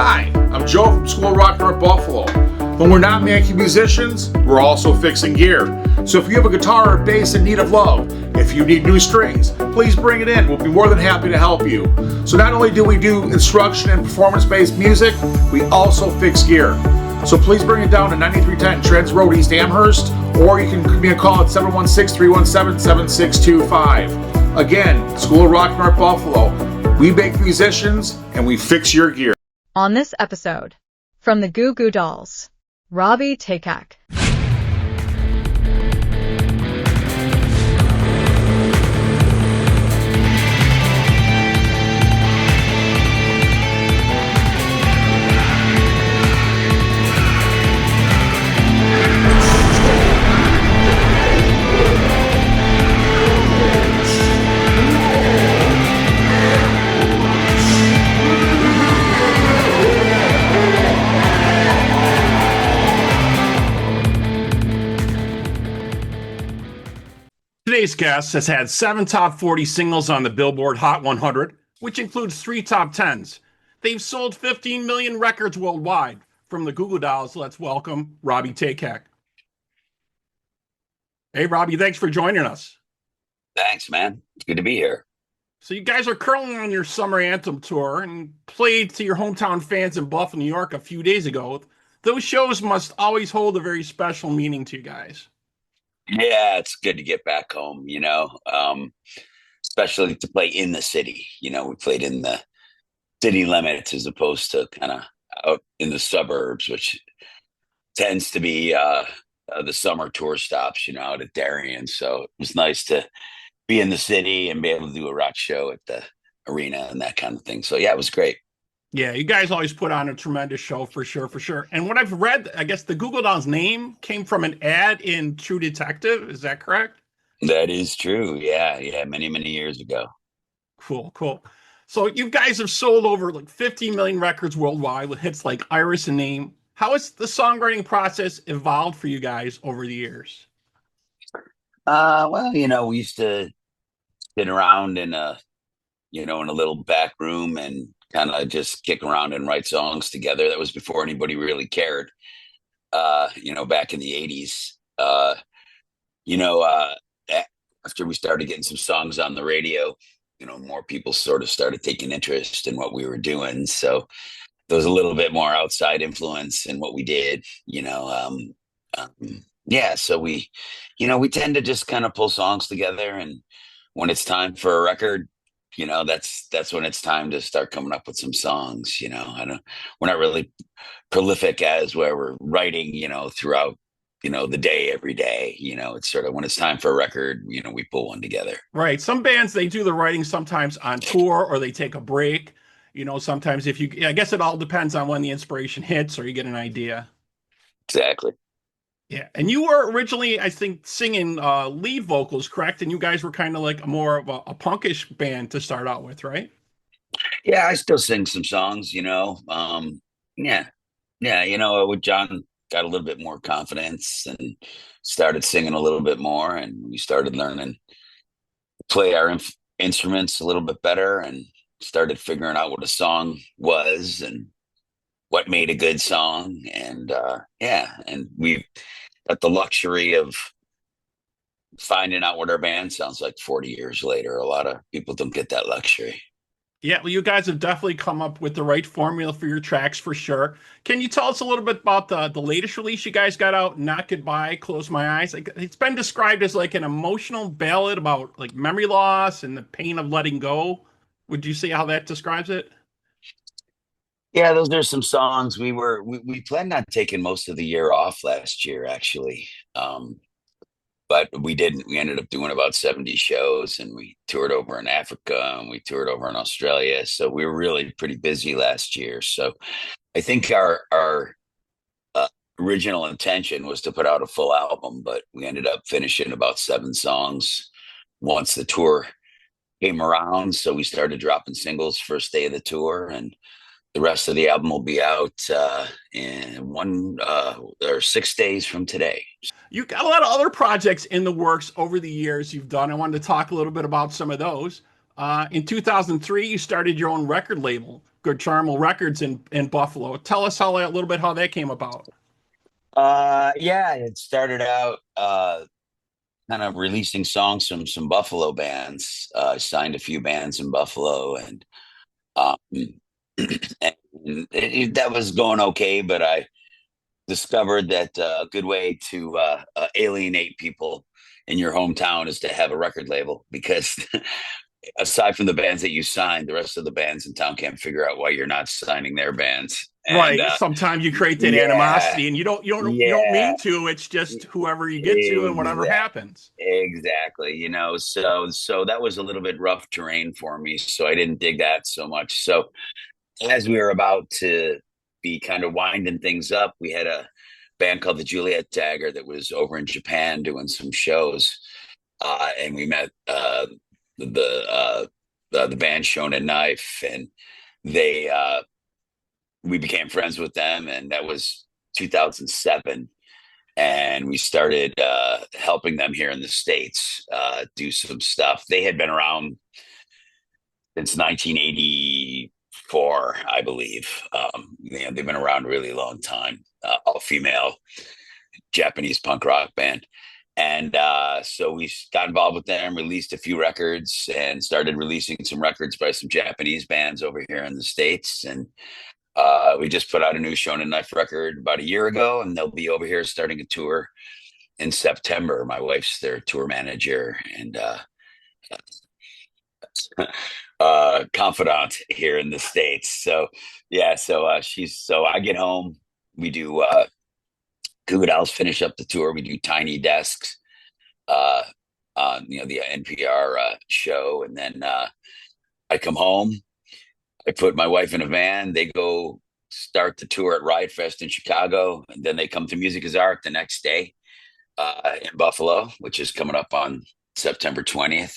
Hi, I'm Joe from School of Rock North Buffalo. When we're not making musicians, we're also fixing gear. So if you have a guitar or bass in need of love, if you need new strings, please bring it in. We'll be more than happy to help you. So not only do we do instruction and performance-based music, we also fix gear. So please bring it down to 9310 Trends Road, East Amherst, or you can give me a call at 716-317-7625. Again, School of Rock North Buffalo. We make musicians and we fix your gear. On this episode, from the Goo Goo Dolls, Robby Takac. Today's guest has had 7 top 40 singles on the Billboard Hot 100, which includes 3 top 10s. They've sold 15 million records worldwide. From the Goo Goo Dolls, let's welcome Robby Takac. Hey, Robby, thanks for joining us. Thanks, man. It's good to be here. So you guys are currently on your summer Anthem tour and played to your hometown fans in Buffalo, New York a few days ago. Those shows must always hold a very special meaning to you guys. Yeah, it's good to get back home, especially to play in the city. We played in the city limits as opposed to kind of out in the suburbs, which tends to be the summer tour stops, out at Darien. So it was nice to be in the city and be able to do a rock show at the arena and that kind of thing. So, yeah, it was great. Yeah, you guys always put on a tremendous show for sure. And what I've read, I guess the Goo Goo Dolls name came from an ad in True Detective. Is that correct? That is true. Yeah, many, many years ago. Cool. So you guys have sold over like 50 million records worldwide with hits like Iris and Name. How has the songwriting process evolved for you guys over the years? Well, we used to sit around in a little back room and kind of just kick around and write songs together. That was before anybody really cared, back in the 80s. After we started getting some songs on the radio, more people sort of started taking interest in what we were doing. So there was a little bit more outside influence in what we did, so we tend to just kind of pull songs together, and when it's time for a record, that's when it's time to start coming up with some songs. We're not really prolific as where we're writing, throughout, the day, every day. It's sort of when it's time for a record, we pull one together. Right. Some bands, they do the writing sometimes on tour or they take a break. Sometimes I guess it all depends on when the inspiration hits or you get an idea. Exactly. Yeah, and you were originally, I think, singing lead vocals, correct? And you guys were kind of like more of a punkish band to start out with, right? Yeah, I still sing some songs, with John got a little bit more confidence and started singing a little bit more, and we started learning to play our instruments a little bit better and started figuring out what a song was and what made a good song. And and we got the luxury of finding out what our band sounds like 40 years later. A lot of people don't get that luxury. Yeah, well, you guys have definitely come up with the right formula for your tracks for sure. Can you tell us a little bit about the latest release you guys got out, Not Goodbye, Close My Eyes? Like, it's been described as like an emotional ballad about like memory loss and the pain of letting go. Would you say how that describes it? Yeah, those are some songs we planned on taking most of the year off last year, actually. But we didn't. We ended up doing about 70 shows, and we toured over in Africa and we toured over in Australia. So we were really pretty busy last year. So I think our original intention was to put out a full album, but we ended up finishing about 7 songs once the tour came around. So we started dropping singles first day of the tour, and the rest of the album will be out in 6 days from today. You got a lot of other projects in the works over the years you've done. I wanted to talk a little bit about some of those. In 2003, you started your own record label, Good Charmel Records in Buffalo. Tell us how a little bit how that came about. Yeah, it started out kind of releasing songs from some Buffalo bands. I signed a few bands in Buffalo, and um, that was going okay. But I discovered that a good way to alienate people in your hometown is to have a record label because aside from the bands that you sign, the rest of the bands in town can't figure out why you're not signing their bands. And Right. Sometimes you create that yeah, animosity, and you don't yeah, mean to. It's just whoever you get to, and whatever exactly. happens. Exactly, so that was a little bit rough terrain for me, so I didn't dig that so much. So as we were about to be kind of winding things up, we had a band called the Juliet Dagger that was over in Japan doing some shows, and we met the the band Shonen Knife, and they we became friends with them, and that was 2007, and we started helping them here in the States do some stuff. They had been around since 1984, I believe. They've been around a really long time. All female Japanese punk rock band. And so we got involved with them, released a few records, and started releasing some records by some Japanese bands over here in the States. And we just put out a new Shonen Knife record about a year ago, and they'll be over here starting a tour in September. My wife's their tour manager and confidant here in the States. So yeah, so I get home, we do Goo Goo Dolls finish up the tour. We do Tiny Desks uh, on the NPR show, and then I come home. I put my wife in a van. They go start the tour at Riot Fest in Chicago, and then they come to Music is Art the next day in Buffalo, which is coming up on September 20th,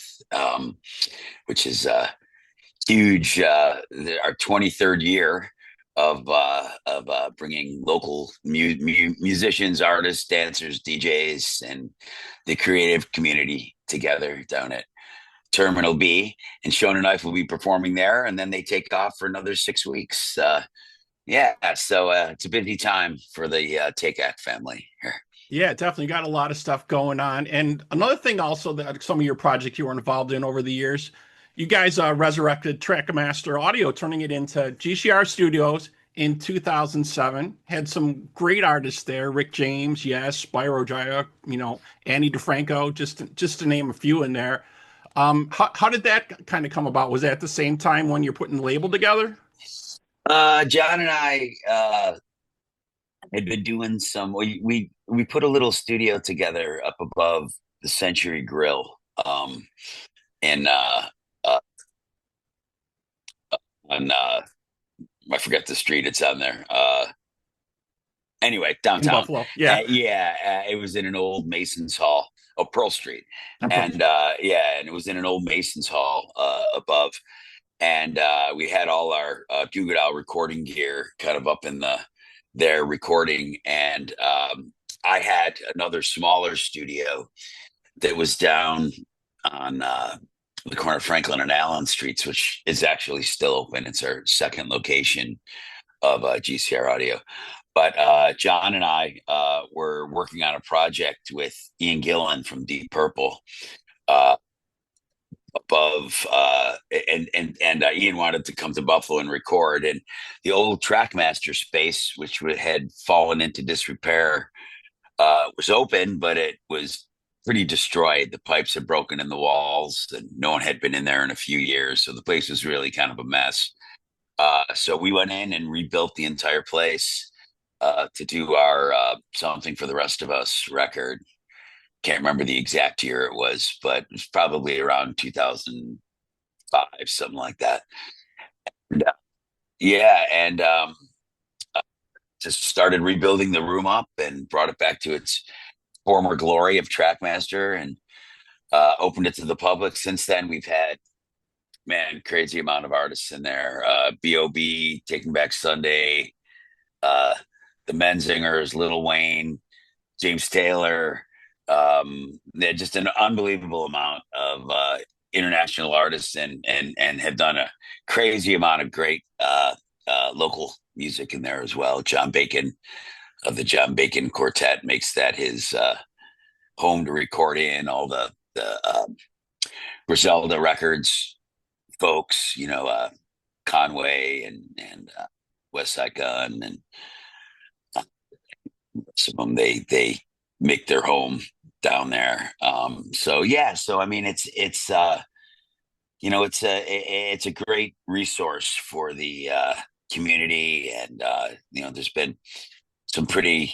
which is huge. Our 23rd year of bringing local musicians, artists, dancers, DJs, and the creative community together down at Terminal B. And Shonen Knife will be performing there, and then they take off for another 6 weeks. Yeah, so it's a busy time for the Takeac family here. Yeah, definitely got a lot of stuff going on. And another thing also that some of your projects you were involved in over the years, you guys resurrected Trackmaster Audio, turning it into GCR Studios in 2007. Had some great artists there, Rick James, yes, Spyro Gyra, Annie DeFranco, just to name a few in there. How did that kind of come about? Was that at the same time when you're putting the label together? John and I had been doing some. We put a little studio together up above the Century Grill, in uh, on I forget the street it's on there. Anyway, In downtown. Buffalo. Yeah. Yeah, it was in an old Mason's Hall, Pearl Street, Emperor. and yeah, and it was in an old Mason's Hall above, and we had all our Goo Goo Doll recording gear kind of up in their recording, and I had another smaller studio that was down on the corner of Franklin and Allen Streets, which is actually still open. It's our second location of GCR Audio. But John and I were working on a project with Ian Gillan from Deep Purple uh, above, and Ian wanted to come to Buffalo and record. And the old Trackmaster space, which had fallen into disrepair, was open, but it was pretty destroyed. The pipes had broken in the walls, and no one had been in there in a few years. So the place was really kind of a mess. So we went in and rebuilt the entire place to do our Something for the Rest of Us record. Can't remember the exact year it was, but it was probably around 2005, something like that. And, yeah, and just started rebuilding the room up and brought it back to its former glory of Trackmaster, and opened it to the public. Since then, we've had, man, crazy amount of artists in there. B.O.B., Taking Back Sunday, uh, the Menzingers, Lil Wayne, James Taylor. Just an unbelievable amount of international artists and have done a crazy amount of great local music in there as well. John Bacon of the John Bacon Quartet makes that his home to record in. All the Griselda Records folks, Conway and West Side Gun and some of them they make their home down there. So I mean it's a great resource for the community, and there's been some pretty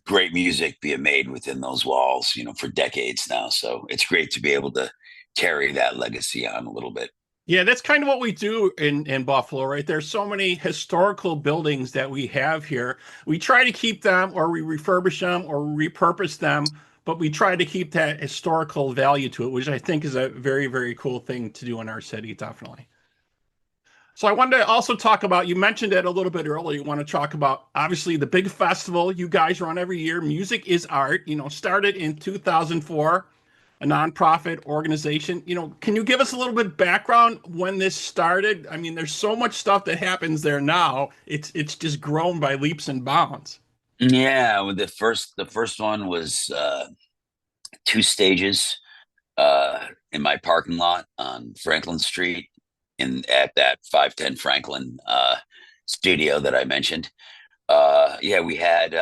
great music being made within those walls, for decades now. So it's great to be able to carry that legacy on a little bit. Yeah, that's kind of what we do in Buffalo, right? There's so many historical buildings that we have here. We try to keep them, or we refurbish them, or repurpose them, but we try to keep that historical value to it, which I think is a very, very cool thing to do in our city, definitely. So I wanted to also talk about, you mentioned it a little bit earlier, you want to talk about, obviously, the big festival you guys run every year, Music is Art, started in 2004. A nonprofit organization. Can you give us a little bit of background when this started? I mean, there's so much stuff that happens there now. It's just grown by leaps and bounds. Yeah, well, the first one was 2 stages in my parking lot on Franklin Street at that 510 Franklin studio that I mentioned. Yeah, we had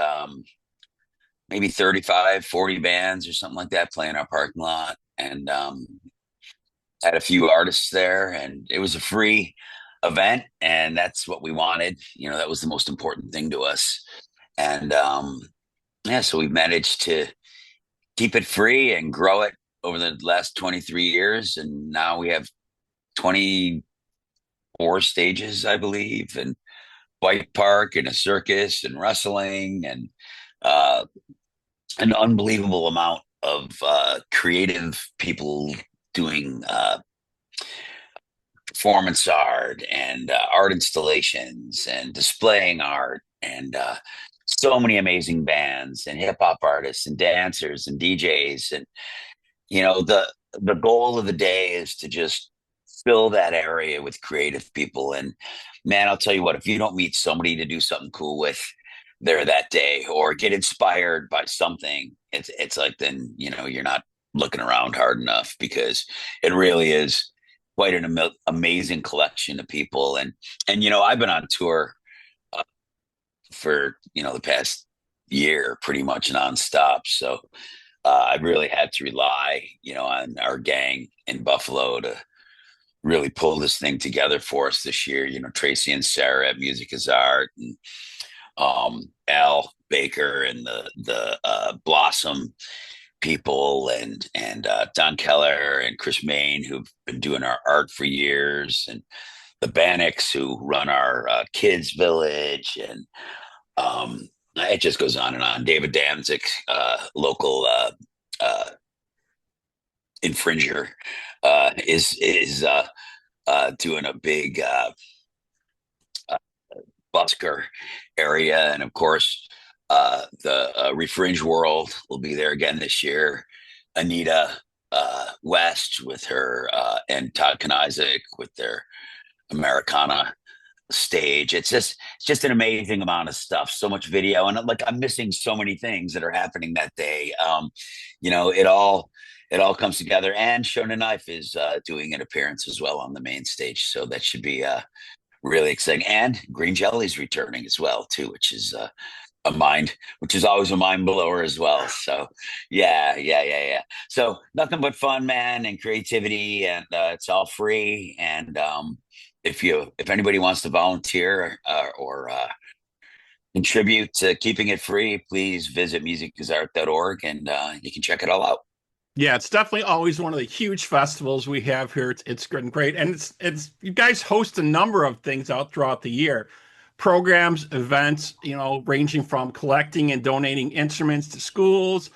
maybe 35, 40 bands or something like that playing our parking lot, and had a few artists there, and it was a free event, and that's what we wanted. That was the most important thing to us. And yeah, so we managed to keep it free and grow it over the last 23 years. And now we have 24 stages, I believe, and bike park and a circus and wrestling and an unbelievable amount of creative people doing performance art and art installations and displaying art, and so many amazing bands and hip hop artists and dancers and DJs. And the goal of the day is to just fill that area with creative people. And man, I'll tell you what, if you don't meet somebody to do something cool with there that day or get inspired by something, it's like, then you're not looking around hard enough, because it really is quite an amazing collection of people. And I've been on tour for the past year pretty much nonstop, so I really had to rely on our gang in Buffalo to really pull this thing together for us this year. Tracy and Sarah at Music is Art, and Al Baker and the Blossom people, and Don Keller and Chris Main, who've been doing our art for years, and the Bannocks, who run our kids village, and it just goes on and on. David Danzig, local infringer, is doing a big busker area. And of course, the Refringe World will be there again this year. Anita West with her and Todd Kanizik with their Americana stage. It's just an amazing amount of stuff, so much video, and I'm missing so many things that are happening that day. It all comes together, and Shona Knife is doing an appearance as well on the main stage, so that should be really exciting. And Green Jelly's returning as well too, which is always a mind blower as well. So yeah. So nothing but fun, man, and creativity, and it's all free. And if anybody wants to volunteer or contribute to keeping it free, please visit musicasart.org, and you can check it all out. Yeah, it's definitely always one of the huge festivals we have here. It's great, and it's you guys host a number of things out throughout the year, programs, events, ranging from collecting and donating instruments to schools,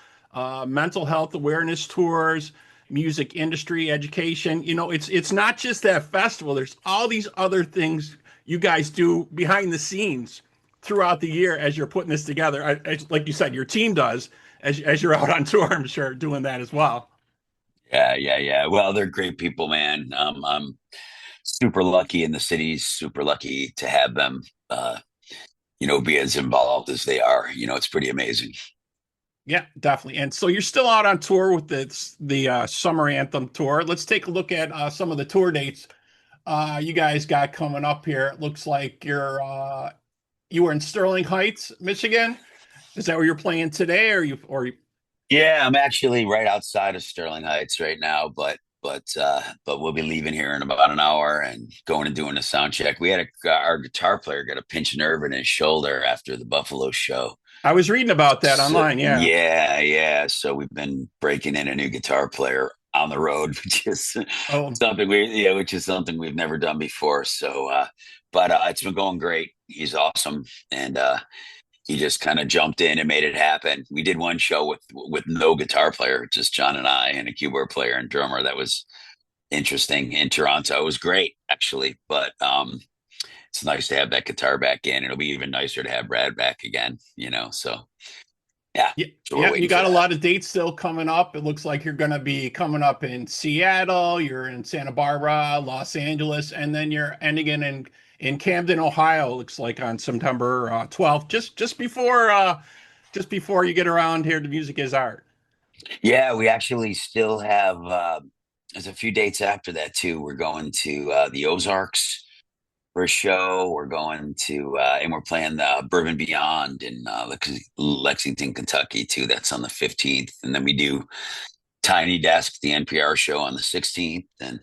mental health awareness tours, music industry education. It's not just that festival. There's all these other things you guys do behind the scenes throughout the year as you're putting this together. Like you said, your team does as you're out on tour, I'm sure, doing that as well. Yeah. Well, they're great people, man. I'm super lucky, and the city's super lucky to have them. Be as involved as they are. It's pretty amazing. Yeah, definitely. And so you're still out on tour with the Summer Anthem tour. Let's take a look at some of the tour dates you guys got coming up here. It looks like you were in Sterling Heights, Michigan. Is that where you're playing today, or Yeah, I'm actually right outside of Sterling Heights right now, but we'll be leaving here in about an hour and going and doing a sound check. We had our guitar player got a pinched nerve in his shoulder after the Buffalo show. I was reading about that So, online? Yeah. yeah. So we've been breaking in a new guitar player on the road, which is Oh, something we've never done before. So, but it's been going great. He's awesome, and he just kind of jumped in and made it happen. We did one show with no guitar player, just John and I, and a keyboard player and drummer. That was interesting in Toronto. It was great actually, but it's nice to have that guitar back in. It'll be even nicer to have Brad back again. So yeah, yeah, so we're yeah. You waiting for got a that. lot of dates still coming up. It looks like you're going to be coming up in Seattle. You're in Santa Barbara, Los Angeles, and then you're ending in Camden, Ohio. Looks like on September 12th, just before you get around here to Music is Art. Yeah, we actually still have. There's a few dates after that too. We're going to the Ozarks for a show. We're going to and we're playing the Bourbon Beyond in Lexington, Kentucky too. That's on the 15th, and then we do Tiny Desk, the NPR show on the 16th, and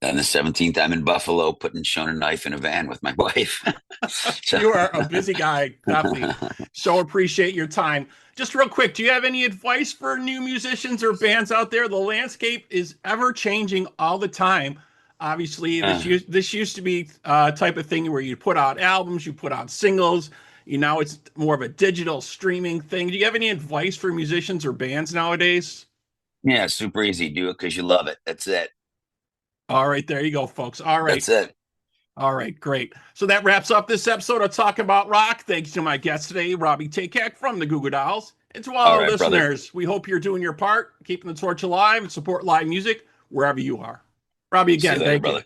then the 17th I'm in Buffalo putting Shona Knife in a van with my wife. So, You are a busy guy, definitely. So appreciate your time. Just real quick, do you have any advice for new musicians or bands out there? The landscape is ever changing all the time. Obviously, this used to be type of thing where you put out albums, you put out singles. Now it's more of a digital streaming thing. Do you have any advice for musicians or bands nowadays? yeah, super easy. Do it because you love it. That's it. All right, there you go, folks. All right. That's it. All right, great. So that wraps up this episode of Talk About Rock. Thanks to my guest today, Robby Takac from the Goo Goo Dolls. And to all All our right, brother. listeners, we hope you're doing your part, keeping the torch alive, and support live music wherever you are. Robbie, See you again, later, thank you. brother.